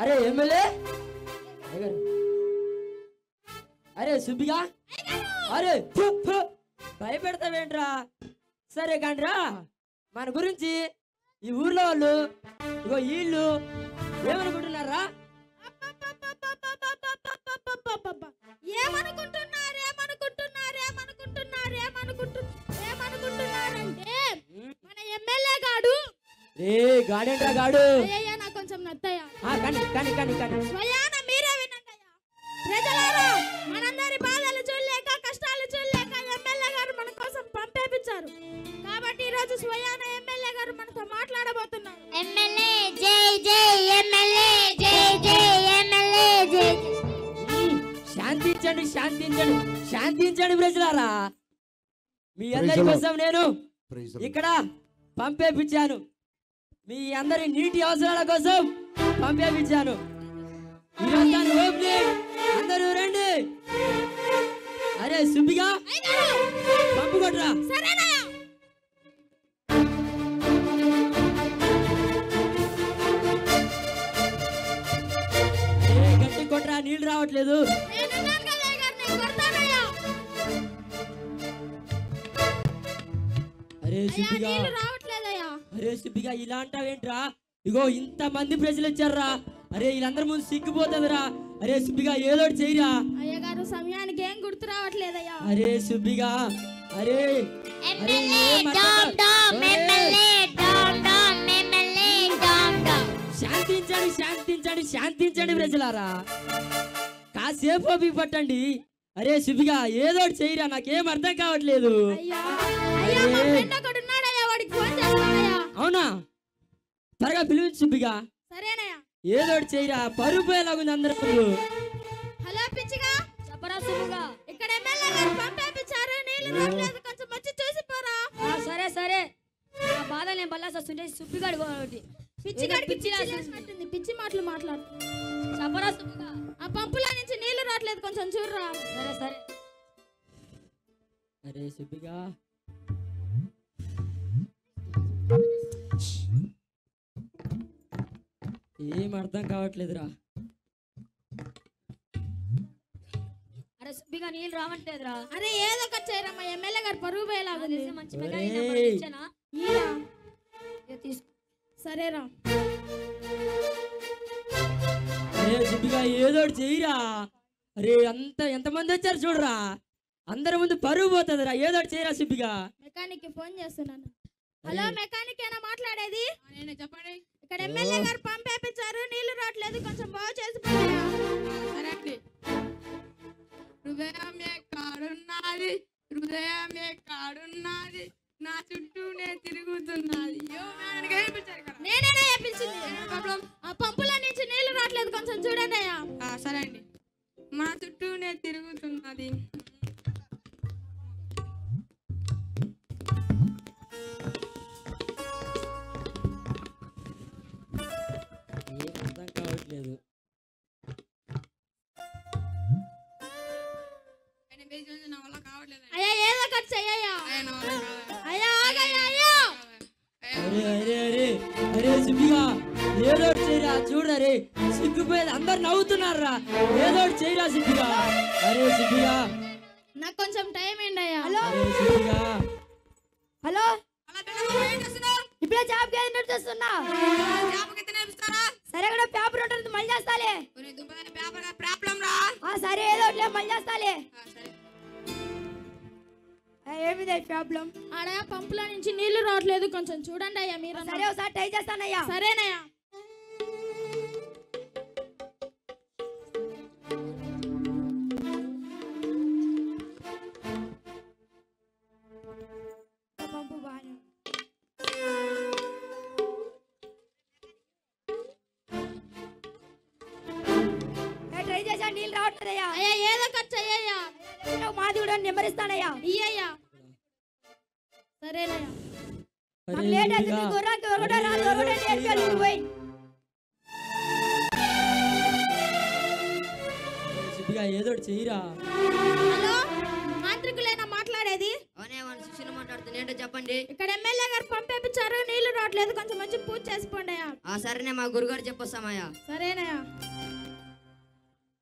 అరే ఎమ్మెల్యే అరే సుబ్బిగా అరే భయపెడతావేంట్రా? సరే కాండ్రా మన గురించి ఈ ఊర్లో వాళ్ళు ఇగో వీళ్ళు ఏమనుకుంటున్నారా? ఏమనుకుంటున్నారంటే మన ఎమ్మెల్యే గాడు గాడేంట్రా గాడు నాకు కొంచెం నత్తయ్యా స్వయాన మీరే వినండి. ప్రజలారా మనందరి బాధలు చూడలేక కష్టాలు చూడలేక ఎమ్మెల్యే గారు మన కోసం పంపేపించారు. కాబట్టి ఈ రోజు స్వయాన ఎమ్మెల్యే గారు మనతో మాట్లాడబోతున్నారు. ఎమ్మెల్యే జై జై ఎమ్మెల్యే జై జై ఎమ్మెల్యే జై. శాంతించండి శాంతించండి శాంతించండి ప్రజలారా. మీ అందరి కోసం నేను ఇక్కడ పంపేపించాను. మీ అందరి నీటి అవసరాల కోసం పంపేపించాను. అందరూ రండి. అరే సుబ్బిగా పంపు కొట్రా. గట్టి కొట్రా, నీళ్ళు రావట్లేదు. అరే సుబ్బిగా ఇలా అంటావేంట్రా? ఇగో ఇంత మంది ప్రజలు వచ్చారా. అరే వీళ్ళందరి ముందు సిగ్గిపోతుందిరా. అరే సుబ్బిగా ఏదో చెయ్యరా. అయ్యగారు సమయానికి ఏం గుర్తు రావట్లేదయ్యా. అరే సుబ్బిగా అరే శాంతించండి శాంతించండి శాంతించండి ప్రజలారా. కాసేపు ఓపిక పట్టండి. అరే సుబ్బిగా ఏదో చెయ్యరా, నాకేం అర్థం కావట్లేదు. అవునా? త్వరగా పిలిపించు సుబ్బిగా. సరేనయ్యా. ఏదో చెయ్యరా, పరుపు పోయేలాగుంది అందరూ. హలో పిచ్చిగా చెప్పరా సుబ్బిగా, ఇక్కడ ఎమ్మెల్యే గారు పంపేపించారు. నీళ్ళు రావట్లేదు, కొంచెం వచ్చి చూసి పోరా. సరే సరే. నా బాధ నేను బల్లాస్ వస్తుంటే సుబ్బిగాడు ఒకటి పిచ్చిగాడికి పిచ్చి మాటలు మాట్లాడు. చెప్పరా సుబ్బిగా, ఆ పంపులో నుంచి నీళ్లు రావట్లేదు, కొంచెం చూడరా. సరే సరే. అరే సుబ్బిగా ఏం అర్థం కావట్లేదురా. అరే సుబ్బిగా నీళ్ళు రావట్లేదురా. అరే ఏదో ఒకటి చేయరా, మా ఎమ్మెల్యే గారు పరుగు పోయేలాగుంది. మంచి సరేరా. అరే సుబ్బిగా ఏదో చెయ్యరా. అరే ఎంతమంది వచ్చారు చూడరా. అందరి ముందు పరుగు పోతుందిరా. ఏదో చేయరా సుబ్బిగా. మెకానిక్ ఫోన్ చేస్తున్నాను. హలో మెకానిక్ ఏనా మాట్లాడేది? నేను చెప్పండి. ఇక్కడ ఎమ్మెల్యే గారు పంపేపించారు, నీళ్లు రావట్లేదు, కొంచెం బాగు చేసి సరే. హృదయమే కాడున్నది నా చుట్టూనే తిరుగుతున్నది. నేనేనా పిలిచింది? ఆ పంపులో నుంచి నీళ్లు రావట్లేదు, కొంచెం చూడండి అయ్యా. సరే అండి. మా చుట్టూనే తిరుగుతున్నది. ఏం అర్థం కావట్లేదు. అయ్యా ఏదో ఒకటి చెయ్యయ్యా. అయ్యా అరే సుబ్బిగా ఏదో చేయరా. చూడరే సిగ్గుపోయేది, అందరు నవ్వుతున్నారా. ఏదో చేయరా సుబ్బిగా. అరే సుబ్బిగా నాకు కొంచెం టైం ఏంటయ్యా. హలో ఇప్పుడే జాబ్ చేస్తున్నా. సరే కూడా పేపర్ ఉంటుంది, మళ్ళీ చేస్తాలే. సరే ఏదో మళ్ళీ చేస్తాలే. ఏమిదే ప్రాబ్లం? ఆడ పంపులో నుంచి నీళ్లు రావట్లేదు, కొంచెం చూడండి అయ్యా మీరు. సరే ఒకసారి ట్రై చేస్తానయ్యా. సరేనయ్యా. పంపు బాగా ట్రై చేసా, నీళ్ళు రావట్లేదయ్యా. అయ్యా ఏదో ఒకటి చెయ్యయ్యా. మాది కూడా నెంబర్ ఇస్తానయ్యా. ఇయ్యయ్యా. సరేనయ్యా. లేట్ అవుతుంది, గుర్రాకి ఒకటే రాదు, ఒకటే నేర్పాలి పోయి. సుబ్బిగా ఏదో చెయ్యరా. హలో మాంత్రికులేనా మాట్లాడేది? శిష్యులు మాట్లాడుతుంది ఏంటో చెప్పండి. ఇక్కడ ఎమ్మెల్యే గారు పంపేపించారు, నీళ్లు రావట్లేదు, కొంచెం మంచి పూజ చేసిపోండియా. సరేనే మా గురుగారు చెప్పొస్తామయ్యా. సరేనయ్యా.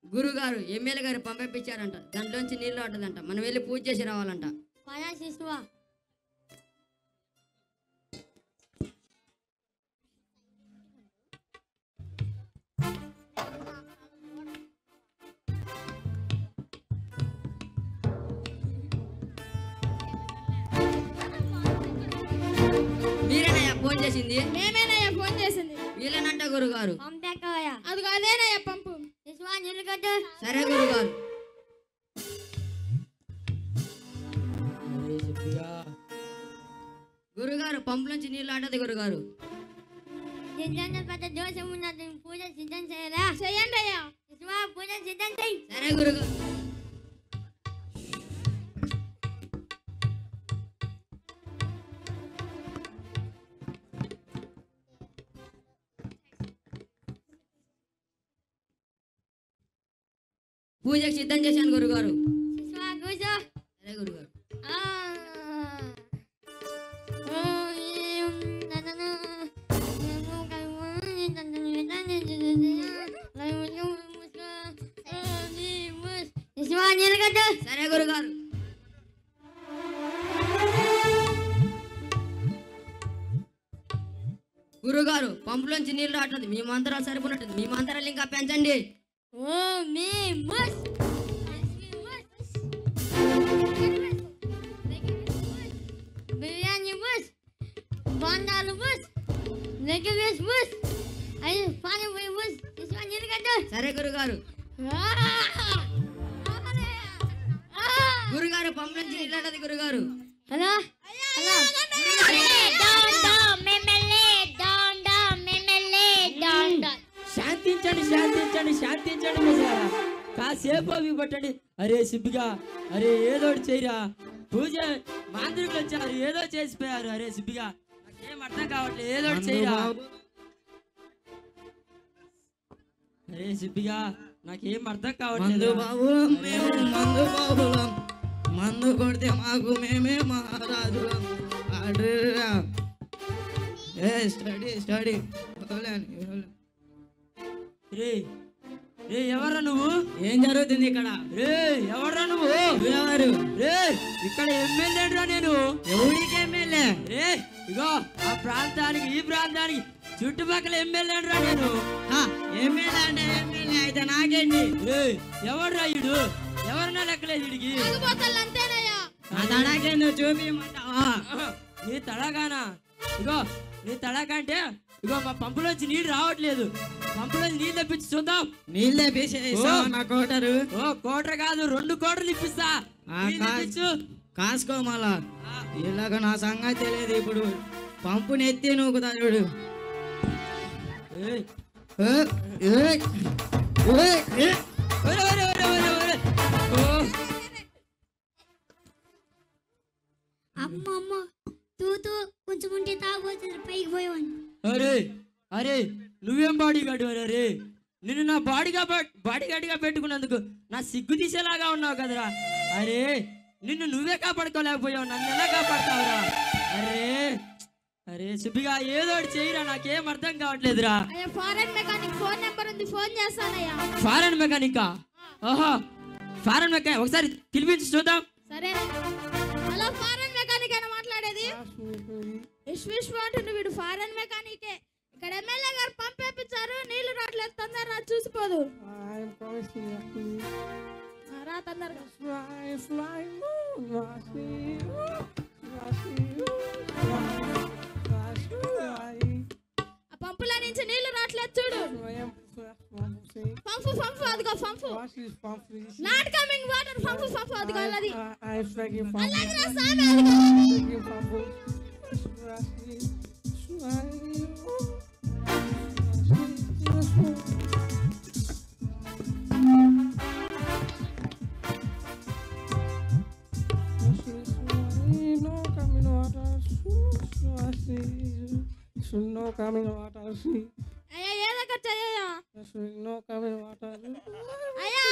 గురుగారు ఎమ్మెల్యే గారు పంపించారంట, దాంట్లోంచి నీళ్ళు రావట్లేదంట, మనం వెళ్ళి పూజ చేసి రావాలంట. పదా శిశువా. మీరేనయ్యా ఫోన్ చేసింది? మేమేనయ్యా ఫోన్ చేసింది. వీళ్ళనంట గురుగారు. పంపేకవయ్యా. అదిగో అదేనయ్యా పంపు. శిశువా నీళ్ళు కట్టు. సరే గురుగారు. అరే సుబ్బిగా, గురుగారు పంపులోంచి నీళ్ళు ఆడదు గురుగారు. సిద్ధంగా పెద్ద దోషం ఉన్నది, పూజ సిద్ధం చేయరా. చెయ్యండి అయ్యా. శిశువా పూజ సిద్ధం చెయ్యి. సరే గురుగారు. పూజకు సిద్ధం చేశాను గురుగారు. శిశువా కూర్చో. సరే గురుగారు. శిశువా నీళ్ళు కట్టు. సరే గురుగారు. గురుగారు పంపులోంచి నీళ్ళు రావట్లేదు, మీ మంత్రాలు సరిపోయినట్టుంది, మీ మంత్రాలు ఇంకా పెంచండి. బిర్యానీ బస్, బాండాలు బస్, లెగ్ వేస్ బస్, అయ్యి పానీ పోయి బస్. శిశువా నీళ్ళు కట్టు. సరే గురుగారు. గురుగారు పంపులోంచి నీళ్ళు రావట్లేదు గురుగారు. Hello hello. శాంతించండి శాంతించండి శాంతించండి ప్రజలారా, కాసేపు అవి పట్టండి. అరే సుబ్బిగా, అరే ఏదో ఒకటి చేయరా. పూజ మాంత్రికులు వచ్చారు, ఏదో చేసిపోయారు. అరే సుబ్బిగా, నాకేం అర్థం కావట్లేదు, ఏదో ఒకటి చేయరా. అరే సుబ్బిగా, నాకేం అర్థం కావట్లేదు. బాబు మేము మందు బాబులం, మందు కొడితే మాకు మేమే మహారాజులం. Study study. రే రే ఎవరా నువ్వు? ఏం జరుగుతుంది ఇక్కడ? రే ఎవరా నువ్వు? ఎవరు? రే ఇక్కడ ఎమ్మెల్యే రా నేను. ఎవరికి ఎమ్మెల్యే? రే ఇగో ఆ ప్రాంతానికి ఈ ప్రాంతానికి చుట్టుపక్కల ఎమ్మెల్యే రా నేను. ఎమ్మెల్యే అంటే ఎమ్మెల్యే అయితే నాకేంటి? రే ఎవడ్రా ఈడు? ఎవరన్నా లెక్కలేదు వీడికి. అంతేనయ్యా. ఆ తడాకేందో చూపిమంటావా? నీ తడగానా? ఇగో నీ తడక అంటే ఇగో మా పంపులోంచి నీళ్ళు రావట్లేదు, పంపులోంచి నీళ్ళు తెప్పించి చూద్దాం. నీళ్ళే పీసేస్తావా నా కోటరు? ఓ కోటర్ కాదు, 2 కోటర్లు ఇప్పిస్తా. నీళ్ళు తెప్పించు. కాసుకో మళ్ళా. ఇలాగ నా సంగతి తెలియదు. ఇప్పుడు పంపుని ఎత్తి నూకుతా చూడు. ఏయ్, ఏయ్, ఏయ్, ఏయ్, ఏయ్. ఒరే, ఒరే, ఒరే, ఒరే, ఒరే. ఓ, అమ్మ అమ్మ తూతూ కొంచెం ఉంటే తాగబోతుంది, పైకి పోయేవాడిని. అరే అరే నువ్వేం బాడీ గార్డు? అరే నిన్ను నా బాడీగార్డ్గా పెట్టుకున్నందుకు నా సిగ్గు తీసేలాగా ఉన్నావు కదరా. అరే నిన్ను నువ్వే కాపాడుకోలేకపోయావు, నన్ను ఎలా కాపాడతావురా? అరే అరే సుబ్బిగా ఏదో ఒకటి చేయరా, నాకేం అర్థం కావట్లేదురా. అయ్యా ఫారెన్ మెకానిక్ ఫోన్ నెంబర్ ఉంది, ఫోన్ చేస్తానయ్యా. ఫారెన్ మెకానికా? ఓహో ఫారెన్ మెకానిక్, ఒకసారి పిలిపించి చూద్దాం. సరే. హలో ఫారెన్ మెకానిక్ అయినా మాట్లాడేది? విశ్వ అంటుండు వీడు, ఫారెన్ మెకానికే. ఇక్కడ ఎమ్మెల్యే గారు పంపేపించారు, నీళ్లు రావట్లేదు, తొందరగా చూసిపోదు. రా తొందరగా. ఆ పంపుల నుంచి నీళ్లు రావట్లేదు చూడు. పంపు పంపు అదిగో పంపు. నాట్ కమింగ్ వాటర్ పంపు పంపు అదిగో అది. అలాగే రా సామి అదిగో. అయ్యా ఏదో ఖర్చు అయ్యా. అయ్యా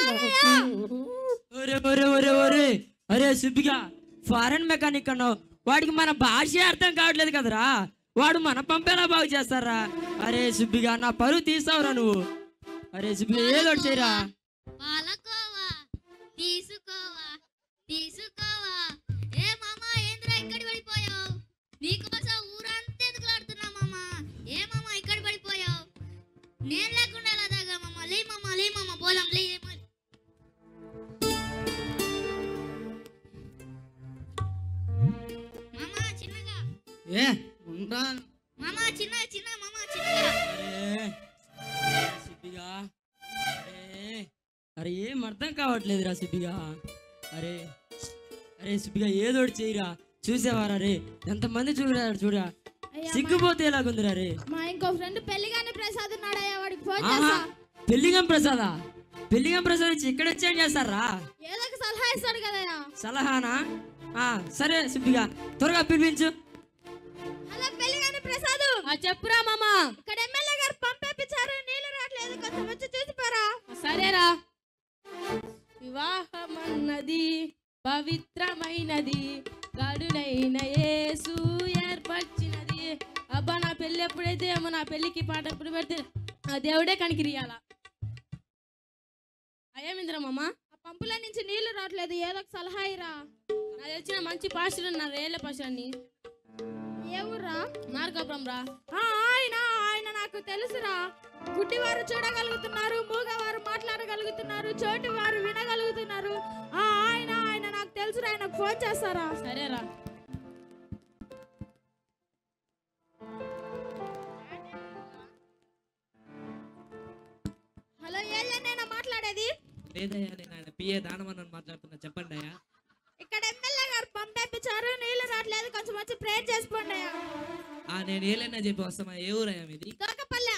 ఒరే ఒరే ఒరే ఒరే, అరే సుబ్బిగా ఫారెన్ మెకానిక్ అన్నావు, వాడికి మన భాష అర్థం కావట్లేదు కదరా, వాడు మన పంపేలా బాగు చేస్తారా? అరే సుబ్బిగా నా పరువు తీస్తావురా నువ్వు. అరే సుబ్బిగా ఏదో ఒకటి చేయరా. పాలకోవా తీసుకోవా తీసుకోవా. ఏ మామా ఏంద్రా ఇక్కడ పడిపోయావు? నీకోసం ఊరంతా ఎదుగులాడుతున్నా మామా. ఏ మామా ఇక్కడ పడిపోయావు? నేను లేకుండా అలాగా మామా. లే మామా పోలం లే. మామా చిన్నగా ఏ ఉంటా. మామా చిన్న మామా చిన్నగా. అరే సుబ్బిగా, అరే ఏం అర్థం కావట్లేదురా సుబ్బిగా. అరే అరే సుబ్బిగా ఏదో ఒకటి చేయరా. చూసేవారా రే, ఎంతమంది చూడరా. అయ్యా, సిగ్గుపోతే ఎలాగుందిరా రే. మా ఇంకో ఫ్రెండ్ పెళ్లిగానే ప్రసాద్ ఉన్నాడయ్యా, వాడికి ఫోన్ ఆహా, చేస్తా. పెళ్లిగం ప్రసాదా? పెళ్లిగం ప్రసాద్ వచ్చి ఇక్కడ వచ్చి ఏం చేస్తారా? ఏదో ఒక సలహా ఇస్తాడు కదయ్యా. సలహానా? సరే సుబ్బిగా త్వరగా పిలిపించు. హలో పెళ్లిగానే ప్రసాద్, చెప్పురా మామా. ఇక్కడ ఎమ్మెల్యే గారు పంపించారు, నీళ్లు రావట్లేదు, కొంచెం వచ్చి చూసిపోరా. సరేరా. వివాహమన్నది పవిత్రమైనది, గడుడైన యేసు ఏర్పరిచినది. అబ్బా నా పెళ్ళి ఎప్పుడైతే ఏమో, నా పెళ్ళికి పాట ఎప్పుడు పెడితే ఆ దేవుడే కనికిరియాల. అయ్యేమిందిరా మామ? ఆ పంపుల నుంచి నీళ్లు రావట్లేదు, ఏదో ఒక సలహా ఇరా. నా తెచ్చిన మంచి పాస్టర్ ఉన్నారు, రేళ్ళ పాస్టర్ అని. ఏ ఊర్రా? మార్కాపురం రా. ఆయన నాకు తెలుసురా. గుడ్డివారు చూడగలుగుతున్నారు, మూగవారు మాట్లాడగలుగుతున్నారు, చోటు వారు వినగలుగుతున్నారు. ఆయన నాకు తెలుసురా, ఆయనకు ఫోన్ చేస్తారా? సరేరా. హలో ఏళ్ళేనా మాట్లాడేది? లేదయ్యా, నేను ఆయన పిఏ దానమని మాట్లాడుతున్నా. చెప్పండి అయ్యా. ఇక్కడ ఎమ్మెల్యే గారు పంపించారు, నీళ్లు రావట్లేదు, కొంచెం వచ్చి ప్రేయర్ చేసుకోండి అయ్యా. నేను ఏలైనా చెప్పి వస్తామా? ఏ ఊరయ్యా మీది? తోకపల్లె.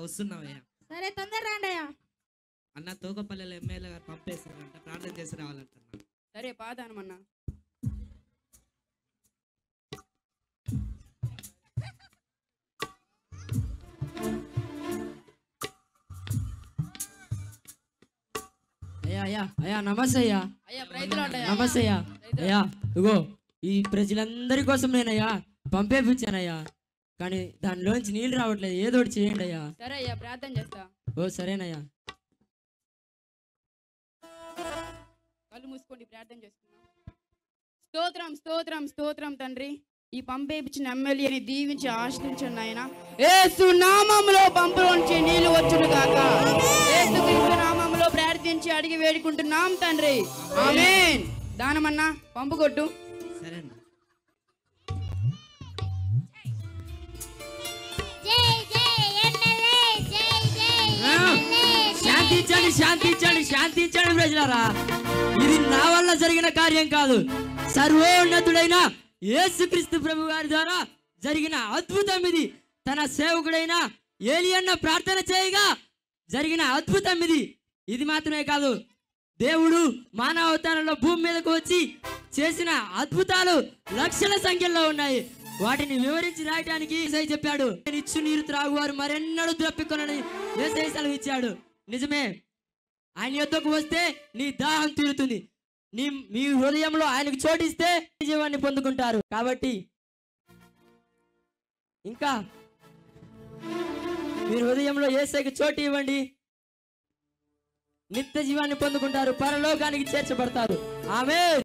వస్తున్నావయ్యా. సరే తొందర రండి అయ్యా. అన్న తోకపల్లెలో ఎమ్మెల్యే గారు పంపేస్తారంట, ప్రార్థన చేసి రావాలంటున్నా. సరే పాదానమన్నా. అయ్యా అయ్యా అయ్యా నమస్తే అయ్యా. అయ్యా రైతులు ఉంటాయా? నమస్తే అయ్యా. అయ్యా ఇగో ఈ ప్రజలందరి కోసం నేనయ్యా పంపేపించానయ్యా, కానీ దానిలోంచి నీళ్ళు రావట్లేదు, ఏదో ఒకటి చేయండి అయ్యా. సరే అయ్యా ప్రార్థన చేస్తా. ఓ సరేనయ్యా. కళ్ళు మూసుకోండి, ప్రార్థన చేసుకుందాం. స్తోత్రం స్తోత్రం స్తోత్రం తండ్రి. ఈ పంపేపించిన ఎమ్మెల్యేని దీవించి ఆశ్రయించండి ఆయన. యేసు నామములో పంపులోంచి నీళ్లు వచ్చును గాక. యేసు క్రీస్తు నామములో ప్రార్థించి అడిగి వేడుకుంటున్నాం తండ్రి. ఆమేన్. దానమన్నా పంపు కొట్టు. సరే అన్న. జై జై ఎమ్మెల్యే జై జై శాంతించండి శాంతించండి శాంతించండి ప్రజలారా. ఇది నా వల్ల జరిగిన కార్యం కాదు, సర్వోన్నతుడైన యేసుక్రీస్తు ప్రభు గారి ద్వారా జరిగిన అద్భుతం ఇది. తన సేవకుడైన ఏలియన్న ప్రార్థన చేయగా జరిగిన అద్భుతం ఇది. ఇది మాత్రమే కాదు, దేవుడు మానవ అవతారంలో భూమి మీదకు వచ్చి చేసిన అద్భుతాలు లక్షల సంఖ్యలో ఉన్నాయి. వాటిని వివరించి రాయడానికి యేసయ్య చెప్పాడు, నేను ఇచ్చు నీరు త్రాగువారు మరెన్నడూ ద్రప్పికొనని యేసయ్య సెలవు ఇచ్చాడు. నిజమే, ఆయన యొద్దకు వస్తే నీ దాహం తీరుతుంది. మీ హృదయంలో ఆయనకు చోటిస్తే జీవాన్ని పొందుకుంటారు. కాబట్టి ఇంకా మీ హృదయంలో యేసయ్యకు చోటు ఇవ్వండి, నిత్య జీవాన్ని పొందుకుంటారు, పరలోకానికి చేర్చబడతారు. ఆమేన్.